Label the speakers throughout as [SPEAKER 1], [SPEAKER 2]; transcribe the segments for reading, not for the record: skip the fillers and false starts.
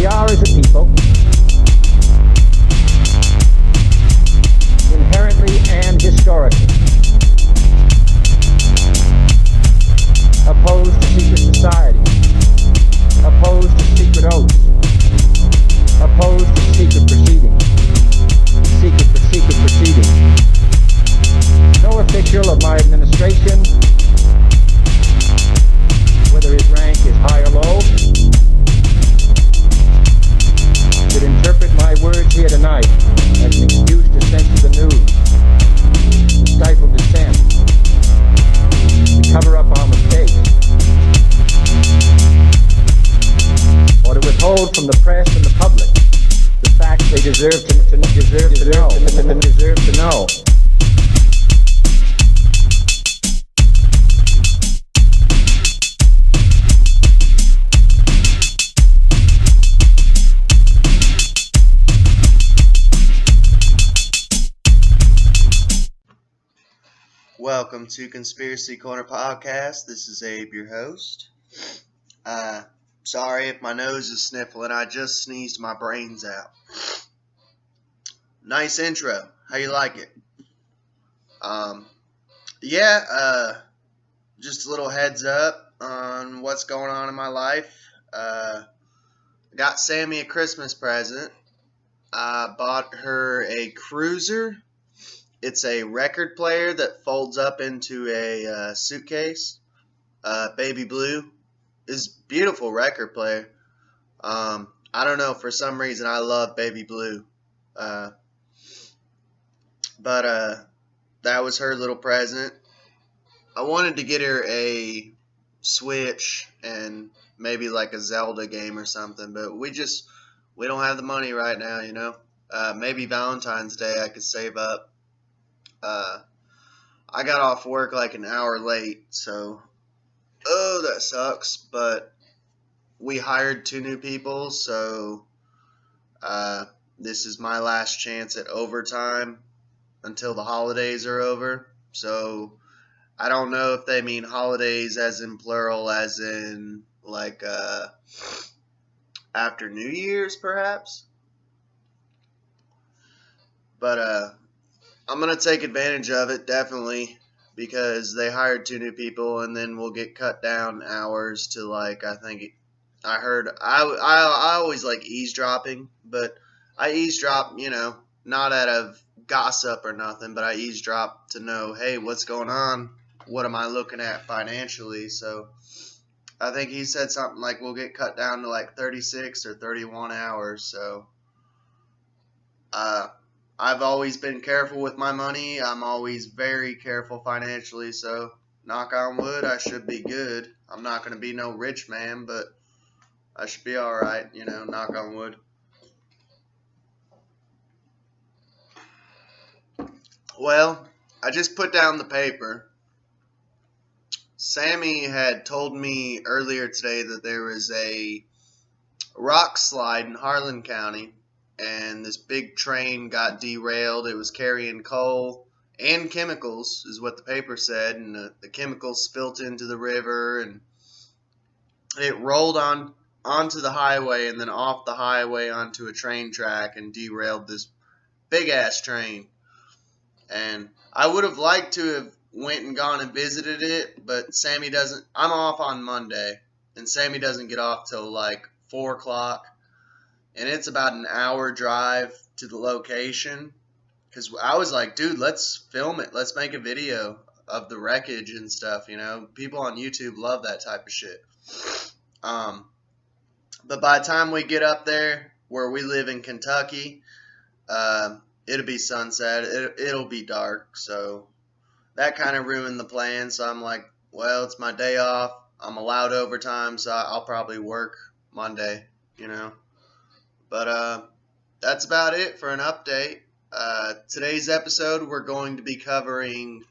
[SPEAKER 1] We are, as a people, inherently and historically opposed to secret society, opposed to secret oaths, opposed to secret proceedings, secret proceedings. No official of my administration, whether his rank is high or low, should interpret my words here tonight as an excuse to censor the news, to stifle dissent, to cover up our mistakes, or to withhold from the press and the public the facts they deserve to know.
[SPEAKER 2] Welcome to Conspiracy Corner Podcast. This is Abe, your host. Sorry if my nose is sniffling. I just sneezed my brains out. Nice intro. How you like it? Just a little heads up on what's going on in my life. I got Sammy a Christmas present. I bought her a cruiser. It's a record player that folds up into a suitcase. Baby Blue is a beautiful record player. I don't know, for some reason I love Baby Blue. But that was her little present. I wanted to get her a Switch and maybe like a Zelda game or something, but we don't have the money right now, you know. Maybe Valentine's Day I could save up. I got off work like an hour late, so that sucks, but we hired 2 new people, so this is my last chance at overtime until the holidays are over. So I don't know if they mean holidays as in plural, as in like after New Year's perhaps, but I'm going to take advantage of it, definitely, because they hired 2 new people, and then we'll get cut down hours to, like, I always like eavesdropping, but I eavesdrop, not out of gossip or nothing, but I eavesdrop to know, hey, what's going on? What am I looking at financially? So I think he said something like we'll get cut down to like 36 or 31 hours, so I've always been careful with my money. I'm always very careful financially, so knock on wood, I should be good. I'm not going to be no rich man, but I should be alright, knock on wood. Well, I just put down the paper. Sammy had told me earlier today that there was a rock slide in Harlan County, and this big train got derailed. It was carrying coal and chemicals, is what the paper said, and the chemicals spilt into the river, and it rolled onto the highway and then off the highway onto a train track and derailed this big-ass train. And I would have liked to have went and gone and visited it, but Sammy doesn't. I'm off on Monday, and Sammy doesn't get off till like 4 o'clock. And it's about an hour drive to the location. Because I was like, dude, let's film it. Let's make a video of the wreckage and stuff, People on YouTube love that type of shit. But by the time we get up there, where we live in Kentucky, it'll be sunset. It'll be dark. So that kind of ruined the plan. So I'm like, well, it's my day off. I'm allowed overtime, so I'll probably work Monday, But that's about it for an update. Today's episode, we're going to be covering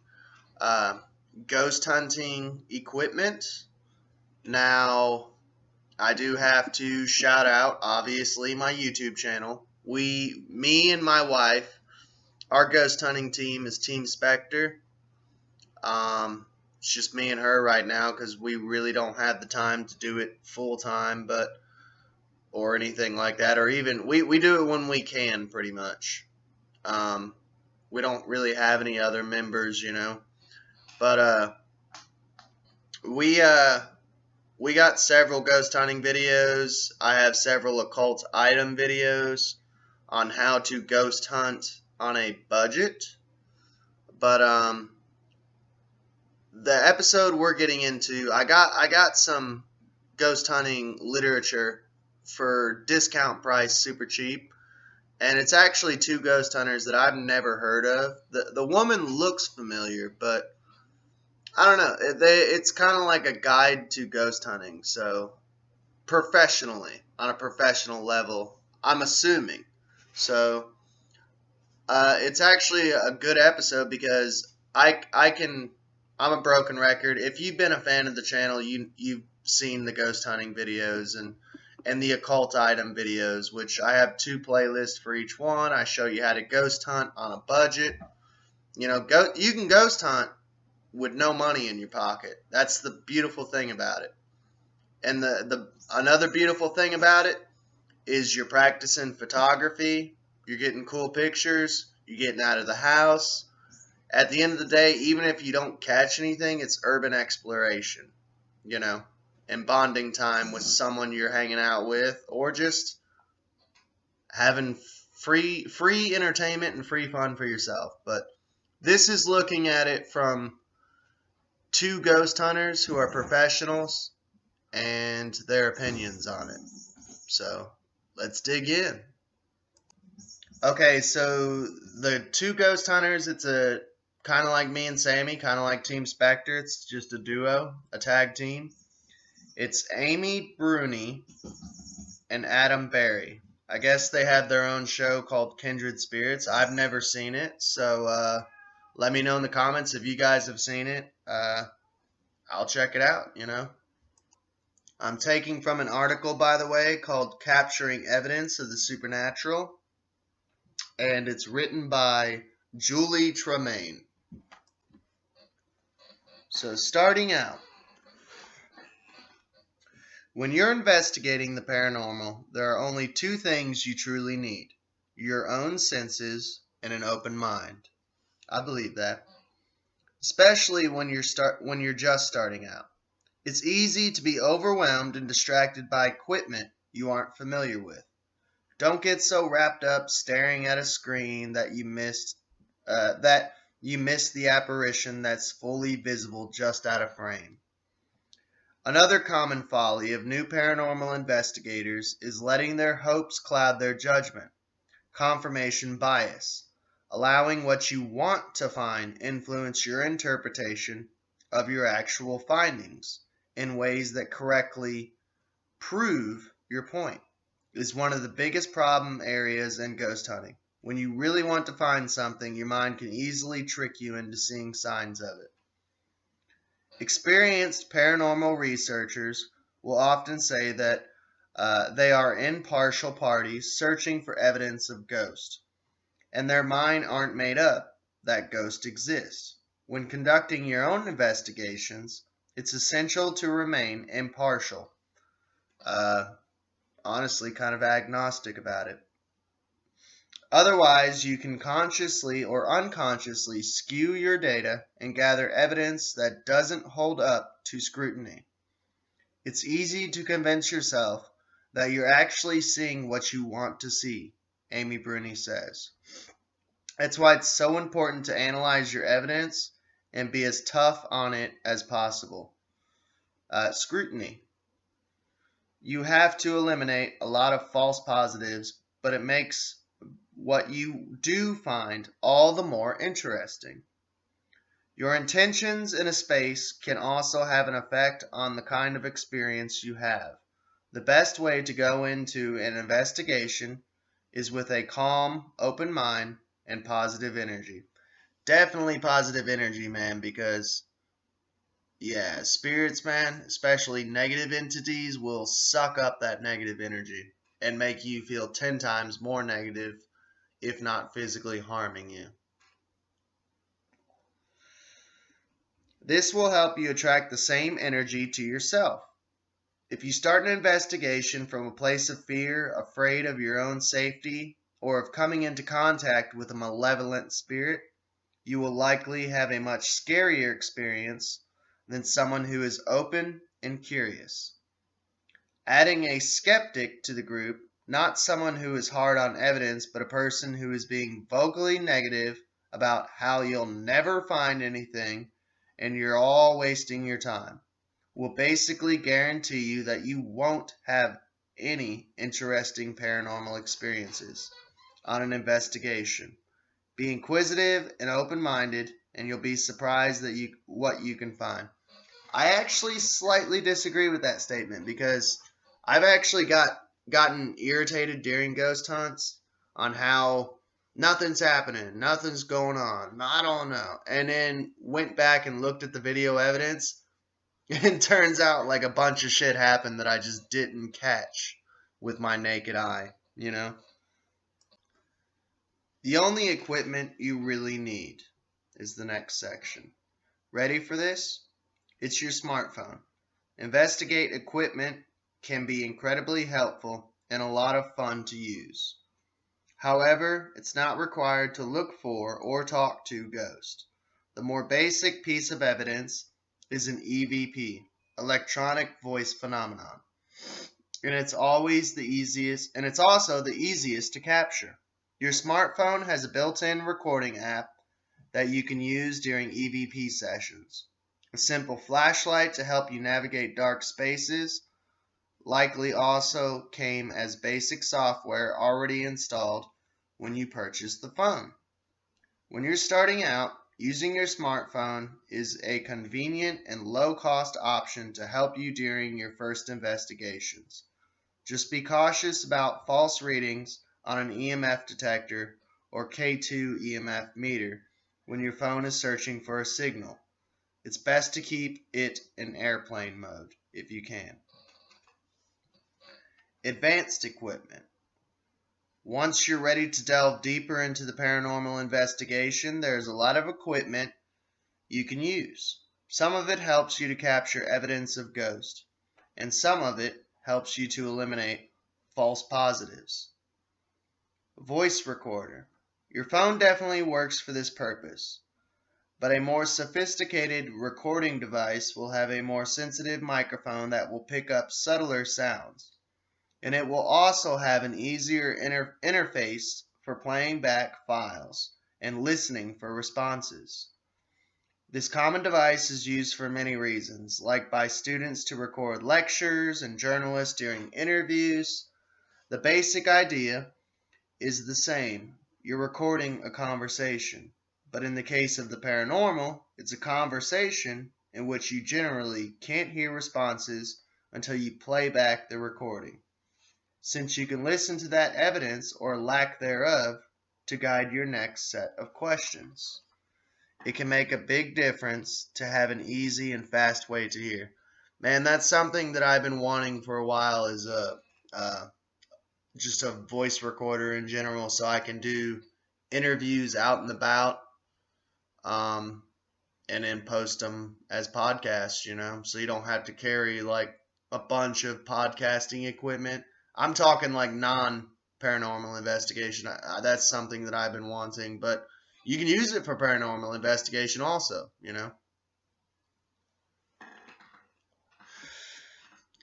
[SPEAKER 2] ghost hunting equipment. Now, I do have to shout out, obviously, my YouTube channel. Me and my wife, our ghost hunting team is Team Spectre. It's just me and her right now because we really don't have the time to do it full time, but or anything like that, or even we do it when we can, pretty much. We don't really have any other members, you know, but we got several ghost hunting videos. I have several occult item videos on how to ghost hunt on a budget. But the episode we're getting into, I got some ghost hunting literature for discount price, super cheap, and it's actually two ghost hunters that I've never heard of. The woman looks familiar, but I don't know. It's kind of like a guide to ghost hunting. So professionally, on a professional level, I'm assuming. So it's actually a good episode because I'm a broken record. If you've been a fan of the channel, you've seen the ghost hunting videos and the occult item videos, which I have 2 playlists for each one. I show you how to ghost hunt on a budget. You know, you can ghost hunt with no money in your pocket. That's the beautiful thing about it. And the another beautiful thing about it is you're practicing photography, you're getting cool pictures, you're getting out of the house. At the end of the day, even if you don't catch anything, it's urban exploration, you know, and bonding time with someone you're hanging out with, or just having free entertainment and free fun for yourself. But this is looking at it from 2 ghost hunters who are professionals and their opinions on it. So let's dig in. Okay, so the 2 ghost hunters, it's a kind of like me and Sammy, kind of like Team Spectre. It's just a duo, a tag team. It's Amy Bruni and Adam Berry. I guess they have their own show called Kindred Spirits. I've never seen it, so let me know in the comments if you guys have seen it. I'll check it out, you know. I'm taking from an article, by the way, called Capturing Evidence of the Supernatural, and it's written by Julie Tremaine. So starting out, when you're investigating the paranormal, there are only 2 things you truly need: your own senses and an open mind. I believe that, especially when you're just starting out. It's easy to be overwhelmed and distracted by equipment you aren't familiar with. Don't get so wrapped up staring at a screen that you miss the apparition that's fully visible just out of frame. Another common folly of new paranormal investigators is letting their hopes cloud their judgment, confirmation bias, allowing what you want to find influence your interpretation of your actual findings in ways that correctly prove your point is one of the biggest problem areas in ghost hunting. When you really want to find something, your mind can easily trick you into seeing signs of it. Experienced paranormal researchers will often say that they are impartial parties searching for evidence of ghosts, and their mind aren't made up that ghosts exist. When conducting your own investigations, it's essential to remain impartial. Honestly, kind of agnostic about it. Otherwise, you can consciously or unconsciously skew your data and gather evidence that doesn't hold up to scrutiny. It's easy to convince yourself that you're actually seeing what you want to see, Amy Bruni says. That's why it's so important to analyze your evidence and be as tough on it as possible. Scrutiny. You have to eliminate a lot of false positives, but it makes what you do find all the more interesting. Your intentions in a space can also have an effect on the kind of experience you have. The best way to go into an investigation is with a calm, open mind and positive energy. Definitely positive energy, man, because yeah, spirits, man, especially negative entities, will suck up that negative energy and make you feel 10 times more negative, if not physically harming you. This will help you attract the same energy to yourself. If you start an investigation from a place of fear, afraid of your own safety, or of coming into contact with a malevolent spirit, you will likely have a much scarier experience than someone who is open and curious. Adding a skeptic to the group, not someone who is hard on evidence, but a person who is being vocally negative about how you'll never find anything and you're all wasting your time, will basically guarantee you that you won't have any interesting paranormal experiences on an investigation. Be inquisitive and open-minded, and you'll be surprised that what you can find. I actually slightly disagree with that statement because I've actually gotten irritated during ghost hunts on how nothing's happening, nothing's going on, I don't know. And then went back and looked at the video evidence, and it turns out like a bunch of shit happened that I just didn't catch with my naked eye, you know? The only equipment you really need is the next section. Ready for this? It's your smartphone. Investigate equipment can be incredibly helpful and a lot of fun to use. However, it's not required to look for or talk to ghosts. The more basic piece of evidence is an EVP, electronic voice phenomenon. And it's also the easiest to capture. Your smartphone has a built-in recording app that you can use during EVP sessions. A simple flashlight to help you navigate dark spaces likely also came as basic software already installed when you purchased the phone. When you're starting out, using your smartphone is a convenient and low-cost option to help you during your first investigations. Just be cautious about false readings on an EMF detector or K2 EMF meter when your phone is searching for a signal. It's best to keep it in airplane mode if you can. Advanced equipment. Once you're ready to delve deeper into the paranormal investigation, there's a lot of equipment you can use. Some of it helps you to capture evidence of ghosts, and some of it helps you to eliminate false positives. Voice recorder. Your phone definitely works for this purpose, but a more sophisticated recording device will have a more sensitive microphone that will pick up subtler sounds, and it will also have an easier interface for playing back files and listening for responses. This common device is used for many reasons, like by students to record lectures and journalists during interviews. The basic idea is the same. You're recording a conversation. But in the case of the paranormal, it's a conversation in which you generally can't hear responses until you play back the recording, since you can listen to that evidence or lack thereof to guide your next set of questions. It can make a big difference to have an easy and fast way to hear. Man, that's something that I've been wanting for a while, is just a voice recorder in general, so I can do interviews out and about, and then post them as podcasts, so you don't have to carry like a bunch of podcasting equipment. I'm talking like non-paranormal investigation. That's something that I've been wanting, but you can use it for paranormal investigation also,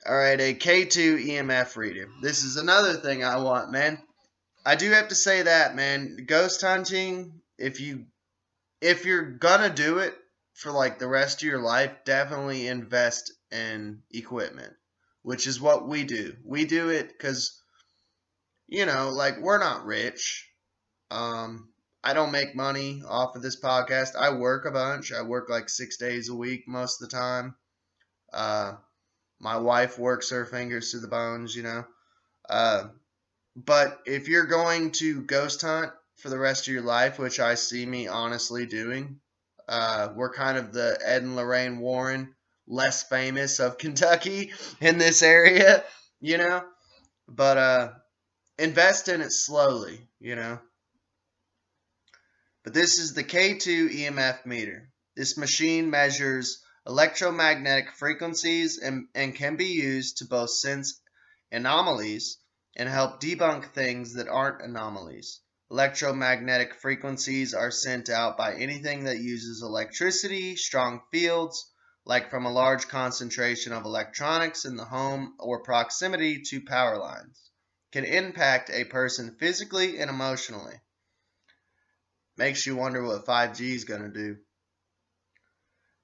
[SPEAKER 2] Alright, a K2 EMF reader. This is another thing I want, man. I do have to say that, man. Ghost hunting, if you're gonna do it for like the rest of your life, definitely invest in equipment, which is what we do. We do it because, like, we're not rich. I don't make money off of this podcast. I work a bunch. I work like 6 days a week most of the time. My wife works her fingers to the bones, But if you're going to ghost hunt for the rest of your life, which I see me honestly doing, we're kind of the Ed and Lorraine Warren, less famous of Kentucky in this area, But invest in it slowly, But this is the K2 EMF meter. This machine measures electromagnetic frequencies and can be used to both sense anomalies and help debunk things that aren't anomalies. Electromagnetic frequencies are sent out by anything that uses electricity, strong fields, like from a large concentration of electronics in the home or proximity to power lines, can impact a person physically and emotionally. Makes you wonder what 5G is going to do.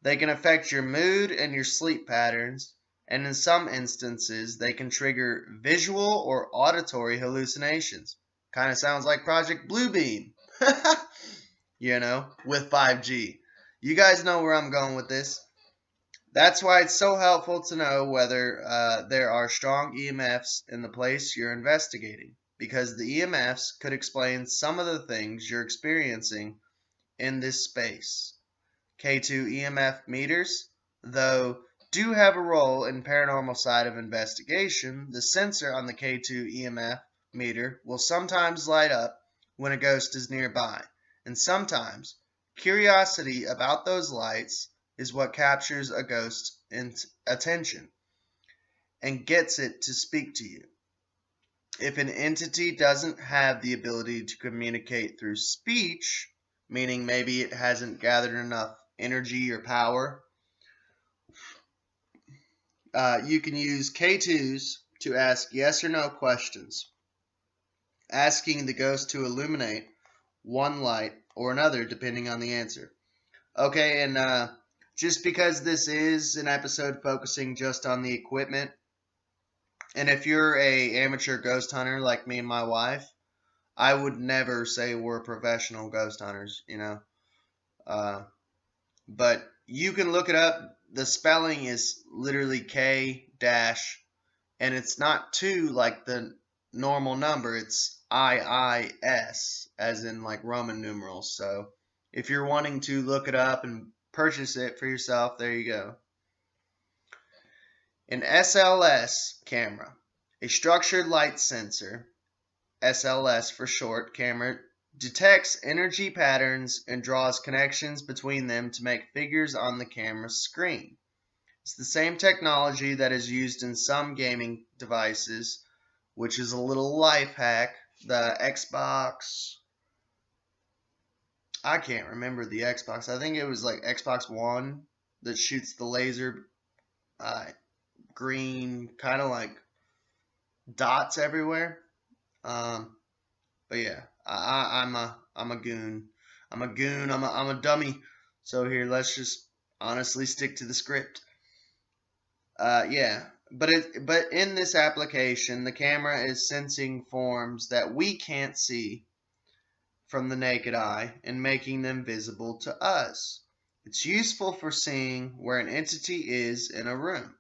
[SPEAKER 2] They can affect your mood and your sleep patterns, and in some instances, they can trigger visual or auditory hallucinations. Kind of sounds like Project Bluebeam, with 5G. You guys know where I'm going with this. That's why it's so helpful to know whether there are strong EMFs in the place you're investigating, because the EMFs could explain some of the things you're experiencing in this space. K2 EMF meters, though, do have a role in paranormal side of investigation. The sensor on the K2 EMF meter will sometimes light up when a ghost is nearby, and sometimes curiosity about those lights is what captures a ghost's attention and gets it to speak to you. If an entity doesn't have the ability to communicate through speech, meaning maybe it hasn't gathered enough energy or power, you can use K2s to ask yes or no questions, asking the ghost to illuminate one light or another depending on the answer. Okay, and just because this is an episode focusing just on the equipment, and if you're a amateur ghost hunter like me and my wife, I would never say we're professional ghost hunters, but you can look it up. The spelling is literally K dash, and it's not 2 like the normal number. It's IIS, as in like Roman numerals. So if you're wanting to look it up and purchase it for yourself, there you go. An SLS camera, a structured light sensor, SLS for short, camera detects energy patterns and draws connections between them to make figures on the camera screen. It's the same technology that is used in some gaming devices, which is a little life hack. The Xbox, I can't remember the Xbox. I think it was like Xbox One that shoots the laser green, kind of like dots everywhere. But yeah, I'm a goon. I'm a dummy. So here, let's just honestly stick to the script. Yeah, but in this application, the camera is sensing forms that we can't see from the naked eye and making them visible to us. It's useful for seeing where an entity is in a room.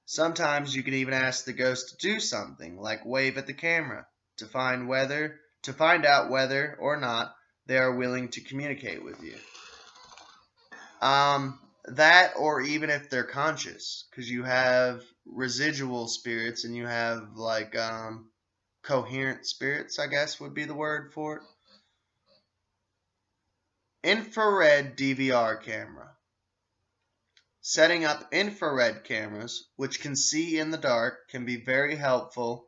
[SPEAKER 2] Sometimes you can even ask the ghost to do something, like wave at the camera, to find out whether or not they are willing to communicate with you. That, or even if they're conscious, because you have residual spirits and you have like coherent spirits, I guess would be the word for it. Infrared DVR camera. Setting up infrared cameras, which can see in the dark, can be very helpful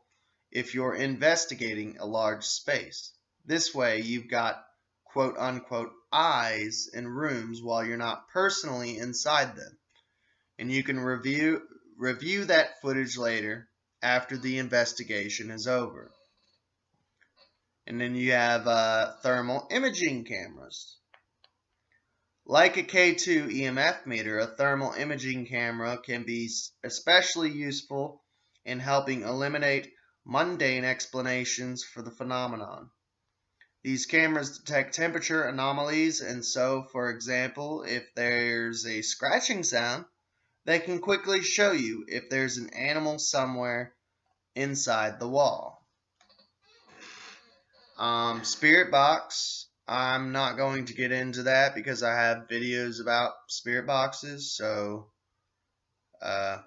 [SPEAKER 2] if you're investigating a large space. This way, you've got quote-unquote eyes in rooms while you're not personally inside them. And you can review that footage later after the investigation is over. And then you have thermal imaging cameras. Like a K2 EMF meter, a thermal imaging camera can be especially useful in helping eliminate mundane explanations for the phenomenon. These cameras detect temperature anomalies, and so, for example, if there's a scratching sound, they can quickly show you if there's an animal somewhere inside the wall. Spirit box. I'm not going to get into that because I have videos about spirit boxes, so yeah.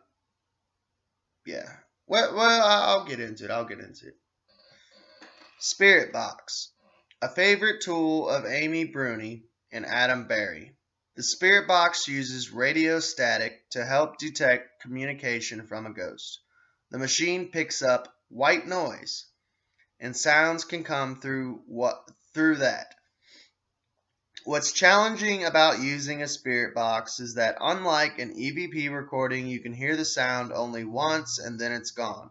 [SPEAKER 2] Well, I'll get into it. Spirit box. A favorite tool of Amy Bruni and Adam Berry. The spirit box uses radio static to help detect communication from a ghost. The machine picks up white noise, and sounds can come through that. What's challenging about using a spirit box is that unlike an EVP recording, you can hear the sound only once and then it's gone.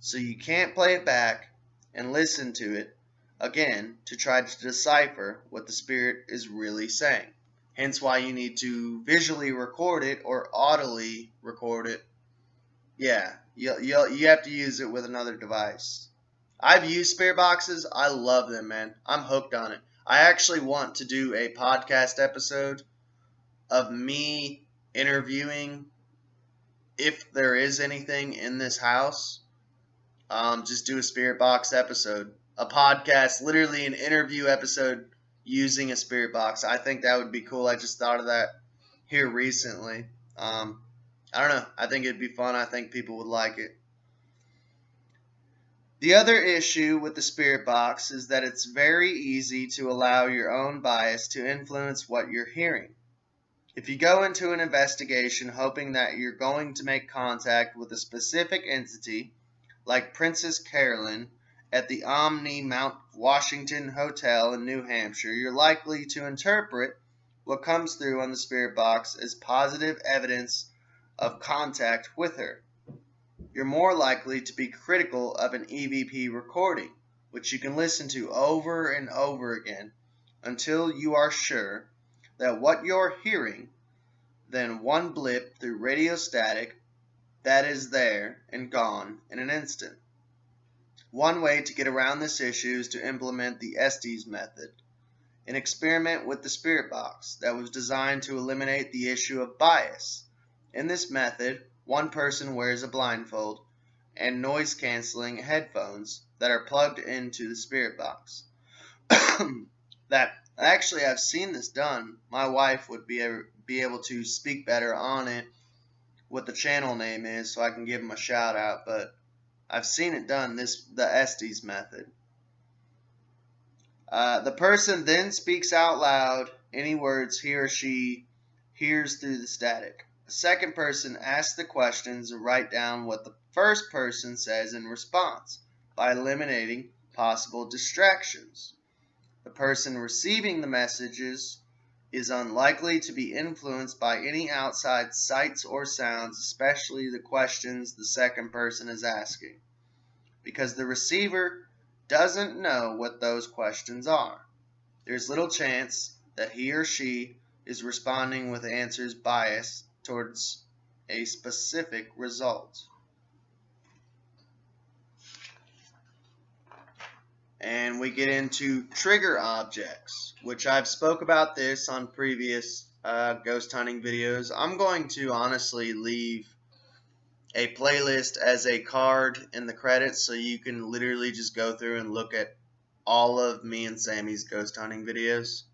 [SPEAKER 2] So you can't play it back and listen to it again to try to decipher what the spirit is really saying. Hence why you need to visually record it or audibly record it. Yeah, you have to use it with another device. I've used spirit boxes. I love them, man. I'm hooked on it. I actually want to do a podcast episode of me interviewing if there is anything in this house. Just do a spirit box episode. A podcast, literally an interview episode using a spirit box. I think that would be cool. I just thought of that here recently. I don't know. I think it'd be fun. I think people would like it. The other issue with the spirit box is that it's very easy to allow your own bias to influence what you're hearing. If you go into an investigation hoping that you're going to make contact with a specific entity, like Princess Carolyn at the Omni Mount Washington Hotel in New Hampshire, you're likely to interpret what comes through on the spirit box as positive evidence of contact with her. You're more likely to be critical of an EVP recording, which you can listen to over and over again until you are sure that what you're hearing, then one blip through radio static, that is there and gone in an instant. One way to get around this issue is to implement the Estes method, an experiment with the spirit box that was designed to eliminate the issue of bias. In this method, one person wears a blindfold and noise-canceling headphones that are plugged into the spirit box. I've seen this done. My wife would be able to speak better on it, what the channel name is, so I can give them a shout out, but I've seen it done, the Estes method. The person then speaks out loud any words he or she hears through the static. The second person asks the questions and write down what the first person says in response by eliminating possible distractions. The person receiving the messages is unlikely to be influenced by any outside sights or sounds, especially the questions the second person is asking, because the receiver doesn't know what those questions are. There's little chance that he or she is responding with answers biased towards a specific result. And we get into trigger objects, which I've spoke about this on previous ghost hunting videos. I'm going to honestly leave a playlist as a card in the credits so you can literally just go through and look at all of me and Sammy's ghost hunting videos.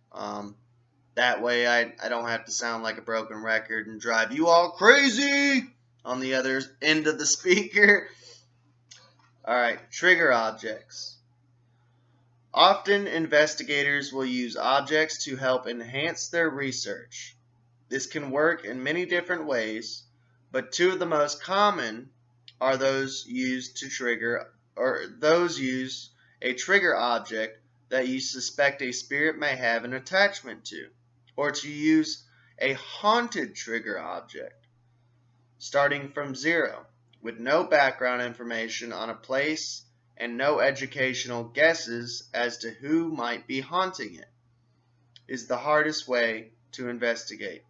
[SPEAKER 2] That way I don't have to sound like a broken record and drive you all crazy on the other end of the speaker. Alright, trigger objects. Often investigators will use objects to help enhance their research. This can work in many different ways, but two of the most common are those use a trigger object that you suspect a spirit may have an attachment to, or to use a haunted trigger object, starting from zero, with no background information on a place and no educational guesses as to who might be haunting it, is the hardest way to investigate.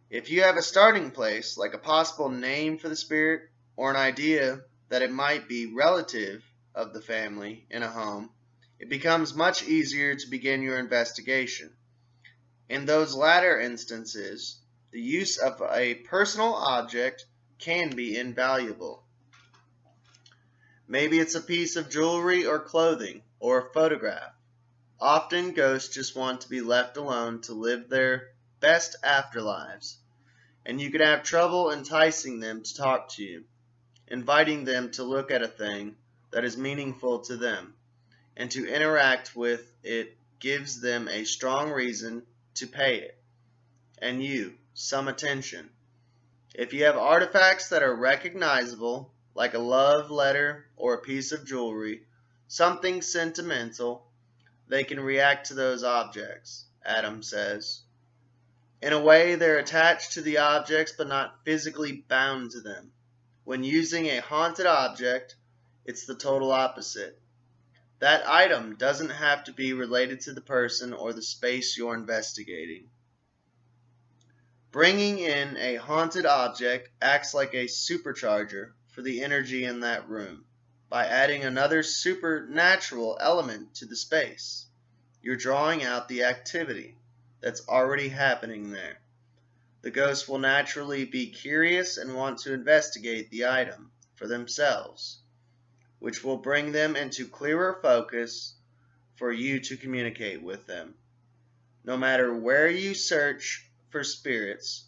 [SPEAKER 2] If you have a starting place, like a possible name for the spirit, or an idea that it might be relative of the family in a home, it becomes much easier to begin your investigation. In those latter instances, the use of a personal object can be invaluable. Maybe it's a piece of jewelry or clothing, or a photograph. Often ghosts just want to be left alone to live their best afterlives, and you can have trouble enticing them to talk to you, inviting them to look at a thing that is meaningful to them, and to interact with it gives them a strong reason to pay it. and you some attention. If you have artifacts that are recognizable, like a love letter or a piece of jewelry, something sentimental, they can react to those objects, Adam says. In a way, they're attached to the objects but not physically bound to them. When using a haunted object, it's the total opposite. That item doesn't have to be related to the person or the space you're investigating. Bringing in a haunted object acts like a supercharger for the energy in that room. By adding another supernatural element to the space, you're drawing out the activity that's already happening there. The ghost will naturally be curious and want to investigate the item for themselves, which will bring them into clearer focus for you to communicate with them. No matter where you search for spirits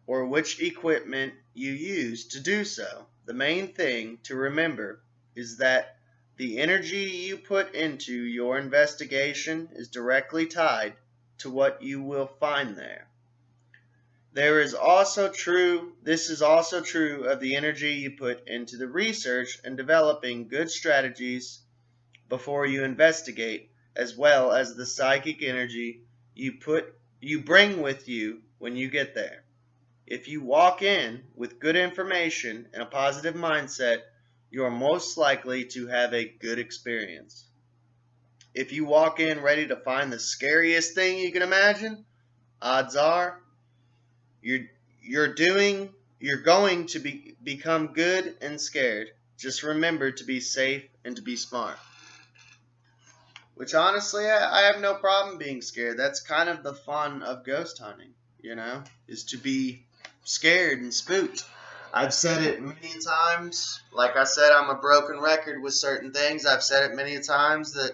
[SPEAKER 2] or which equipment you use to do so, the main thing to remember is that the energy you put into your investigation is directly tied to what you will find there. This is also true of the energy you put into the research and developing good strategies before you investigate, as well as the psychic energy you bring with you when you get there. If you walk in with good information and a positive mindset, you are most likely to have a good experience. If you walk in ready to find the scariest thing you can imagine, odds are you're going to become good and scared. Just remember to be safe and to be smart. Which honestly, I have no problem being scared. That's kind of the fun of ghost hunting, is to be scared and spooked. I've said it many times. Like I said, I'm a broken record with certain things. I've said it many times that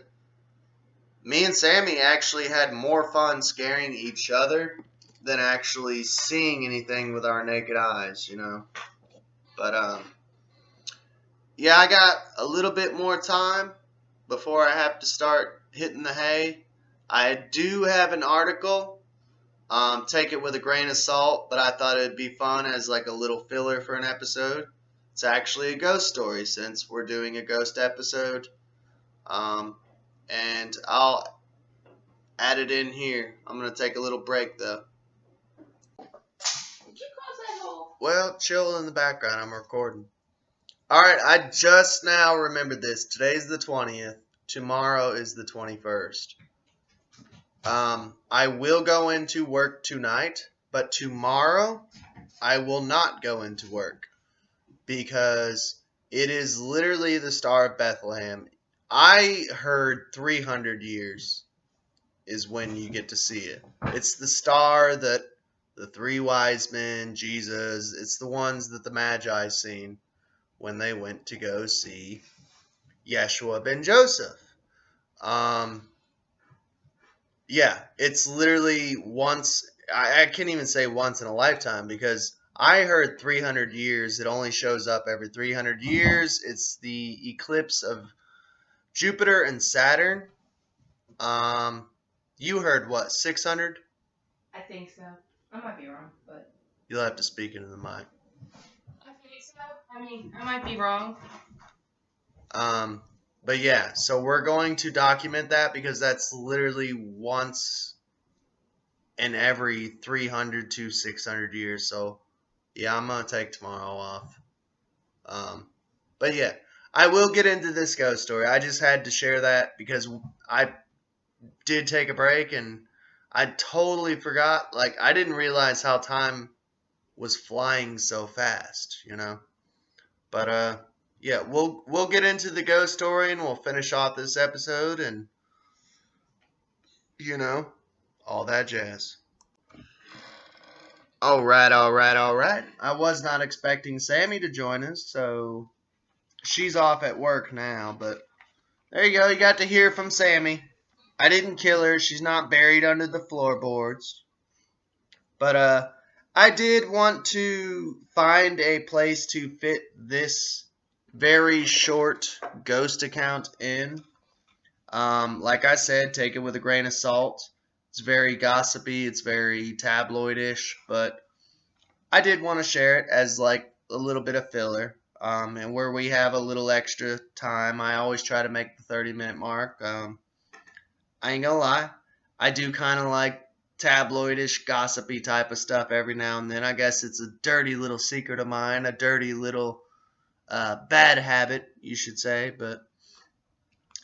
[SPEAKER 2] me and Sammy actually had more fun scaring each other than actually seeing anything with our naked eyes, But, yeah, I got a little bit more time before I have to start hitting the hay. I do have an article. Take it with a grain of salt, but I thought it'd be fun as like a little filler for an episode. It's actually a ghost story since we're doing a ghost episode. And I'll add it in here. I'm going to take a little break though. Well, chill in the background. I'm recording. Alright, I just now remembered this. Today's the 20th. Tomorrow is the 21st. I will go into work tonight, but tomorrow I will not go into work because it is literally the Star of Bethlehem. I heard 300 years is when you get to see it. It's the star that the three wise men, Jesus, it's the ones that the Magi seen when they went to go see Yeshua ben Joseph. Yeah, it's literally once, I can't even say once in a lifetime because I heard 300 years. It only shows up every 300 years. It's the eclipse of Jupiter and Saturn. You heard what, 600?
[SPEAKER 3] I think so. I might be wrong, but...
[SPEAKER 2] You'll have to speak into the mic.
[SPEAKER 3] I think so. I mean, I might be wrong.
[SPEAKER 2] But yeah, so we're going to document that because that's literally once in every 300 to 600 years. So yeah, I'm going to take tomorrow off. But yeah, I will get into this ghost story. I just had to share that because I did take a break and I totally forgot. Like, I didn't realize how time was flying so fast, But, yeah, we'll get into the ghost story and we'll finish off this episode and, all that jazz. All right. I was not expecting Sammy to join us, so she's off at work now, but there you go. You got to hear from Sammy. I didn't kill her. She's not buried under the floorboards. But, I did want to find a place to fit this very short ghost account in. Like I said, take it with a grain of salt. It's very gossipy, it's very tabloidish, but I did want to share it as like a little bit of filler. And where we have a little extra time, I always try to make the 30-minute mark. I ain't gonna lie, I do kind of like tabloidish, gossipy type of stuff every now and then. I guess it's a dirty little secret of mine, a dirty little bad habit, you should say. But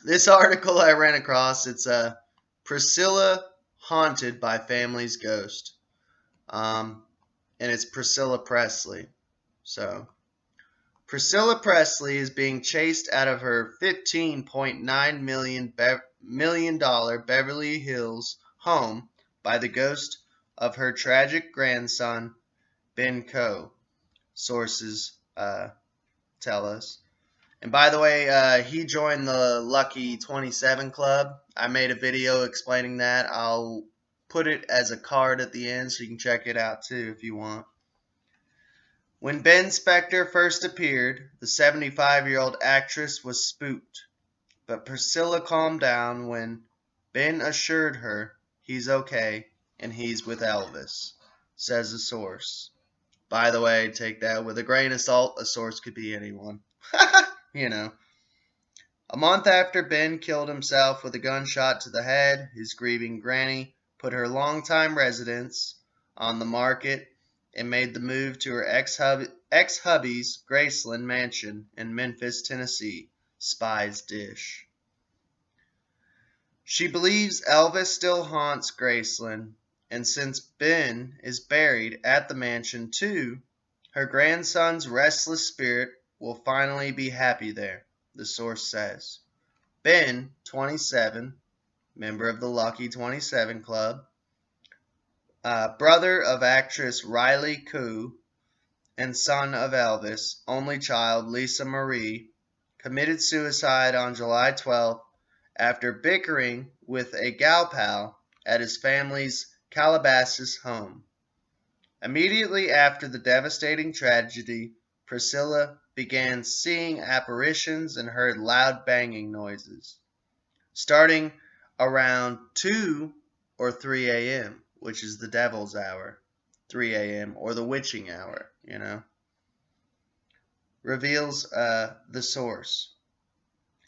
[SPEAKER 2] this article I ran across, it's Priscilla haunted by family's ghost. And it's Priscilla Presley. So, Priscilla Presley is being chased out of her $15.9 million Beverly Hills home by the ghost of her tragic grandson, Ben Coe, sources tell us. And by the way, he joined the Lucky 27 Club. I made a video explaining that. I'll put it as a card at the end so you can check it out too if you want. When Ben Spector first appeared, the 75-year-old actress was spooked, but Priscilla calmed down when Ben assured her he's okay and he's with Elvis, says a source. By the way, take that with a grain of salt. A source could be anyone. You know. A month after Ben killed himself with a gunshot to the head, his grieving granny put her longtime residence on the market and made the move to her ex-hubby's Graceland mansion in Memphis, Tennessee, spies dish. She believes Elvis still haunts Graceland, and since Ben is buried at the mansion too, her grandson's restless spirit will finally be happy there, the source says. Ben, 27, member of the Lucky 27 Club, brother of actress Riley Koo, and son of Elvis' only child, Lisa Marie, committed suicide on July 12th after bickering with a gal pal at his family's Calabasas home. Immediately after the devastating tragedy, Priscilla began seeing apparitions and heard loud banging noises, starting around 2 or 3 a.m., which is the devil's hour, 3 a.m., or the witching hour, you know, reveals the source.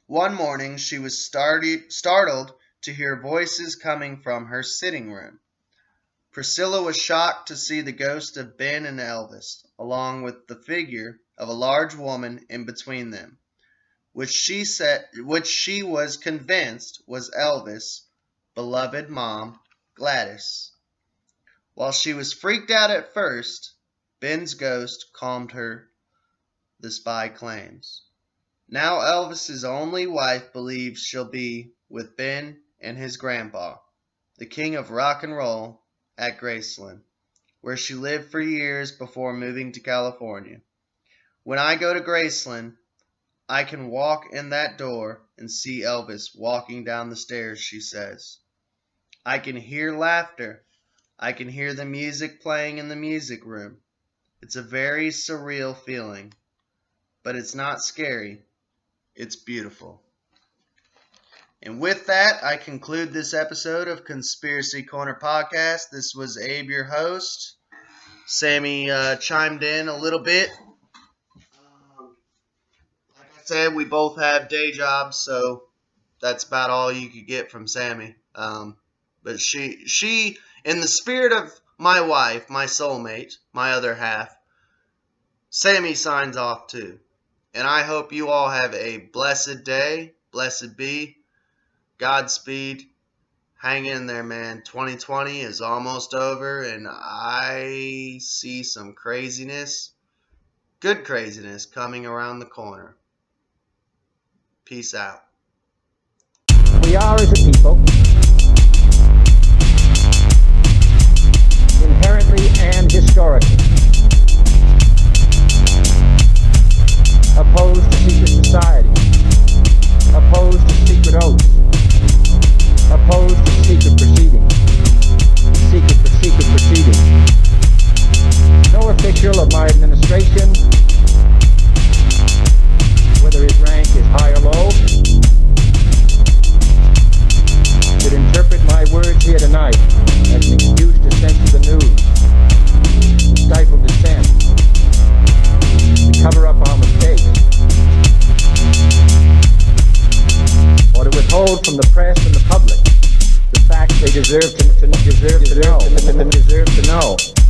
[SPEAKER 2] One morning, she was startled to hear voices coming from her sitting room. Priscilla was shocked to see the ghost of Ben and Elvis, along with the figure of a large woman in between them, which she was convinced was Elvis' beloved mom, Gladys. While she was freaked out at first, Ben's ghost calmed her, the spy claims. Now Elvis's only wife believes she'll be with Ben and his grandpa, the king of rock and roll, at Graceland, where she lived for years before moving to California. When I go to Graceland, I can walk in that door and see Elvis walking down the stairs, she says. I can hear laughter. I can hear the music playing in the music room. It's a very surreal feeling, but it's not scary. It's beautiful. And with that, I conclude this episode of Conspiracy Corner Podcast. This was Abe, your host. Sammy chimed in a little bit. Like I said, we both have day jobs, so that's about all you could get from Sammy. But she, in the spirit of my wife, my soulmate, my other half, Sammy signs off too. And I hope you all have a blessed day. Blessed be. Godspeed. Hang in there, man. 2020 is almost over, and I see some craziness, good craziness, coming around the corner. Peace out.
[SPEAKER 1] We are, as a people, inherently and historically opposed to secret society, opposed to secret oaths, opposed to secret proceedings, secret proceedings. No official of my administration, whether his rank is high or low, should interpret my words here tonight withhold from the press and the public the facts they deserve to know.